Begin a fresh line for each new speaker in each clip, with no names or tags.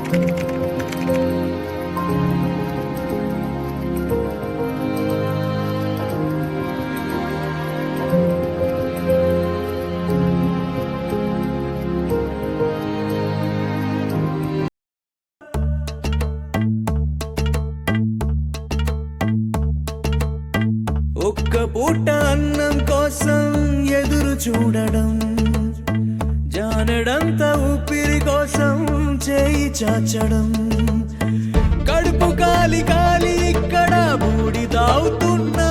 ఒక్క పూట అన్నం కోసం ఎదురు చూడడం, జానడంత ఊపిరి కోసం చేయి చాచడం, కడుపు కాలి కాలి ఇక్కడ బూడిదావుతున్నా,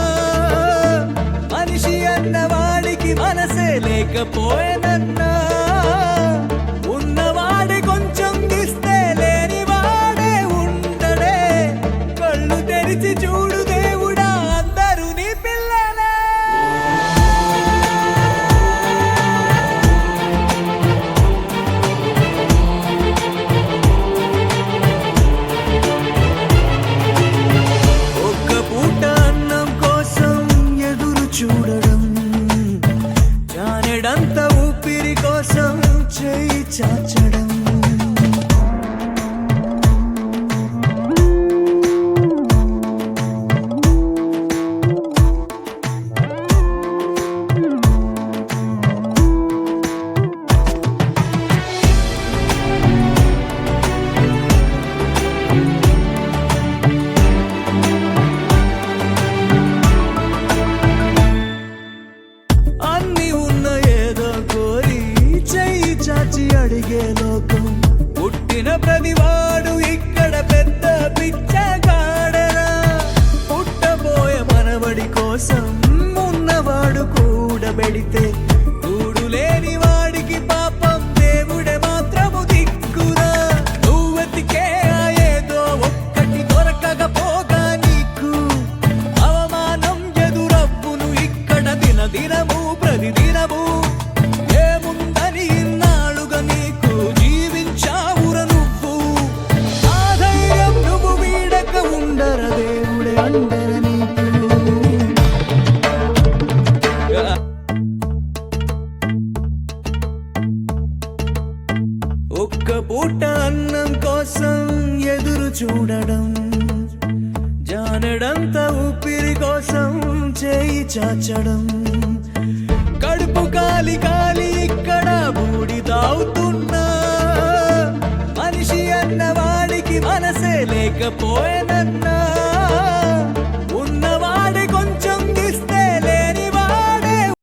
మనిషి అన్నవాడికి మనసే లేకపోయేనన్నా, ఉన్నవాడి కొంచెం ఇస్తే లేని వాడే ఉండడే, కళ్ళు తెరిచి చూడు దేవుడా అందరూ నీ పిల్లలే. ఒక్క పూట అన్నం కోసం ఎదురు చూడడం, జానెడంత ఊపిరి కోసం చేయి చాచడం, అన్ని ఉన్న ఏదో కోరి చెయ్యి చాచి అడిగే లోకం, పుట్టిన ప్రతివాడు ఇక్కడ పెద్ద పిచ్చగాడరా, పుట్టబోయే మనవడి కోసం ఉన్నవాడు కూడబెడితే కూడు లేని వాడికి పాపం దేవుడే మాత్రము దిక్కురా, నువ్వెతికే ఏదో ఒక్కటి దొరకకపోగా నీకు అవమానం ఎదురవ్వును ఇక్కడ దినదినము ప్రతిదినము, ఏముందని ఇన్నాళ్ళుగా నీకు జీవించావుర నువ్వు, ఆ ధైర్యం నువ్వు వీడక ఉండర దేవుడే అందర నీకు. ఒక్క పూట అన్నం కోసం ఎదురు చూడడం, జానడంత ఊపిరి కోసం చేయి చాచడం, కడుపు కాలి కాలి ఇక్కడ బూడిదావుతున్నా, మనిషి అన్నవాడికి మనసే లేకపోయేనన్నా,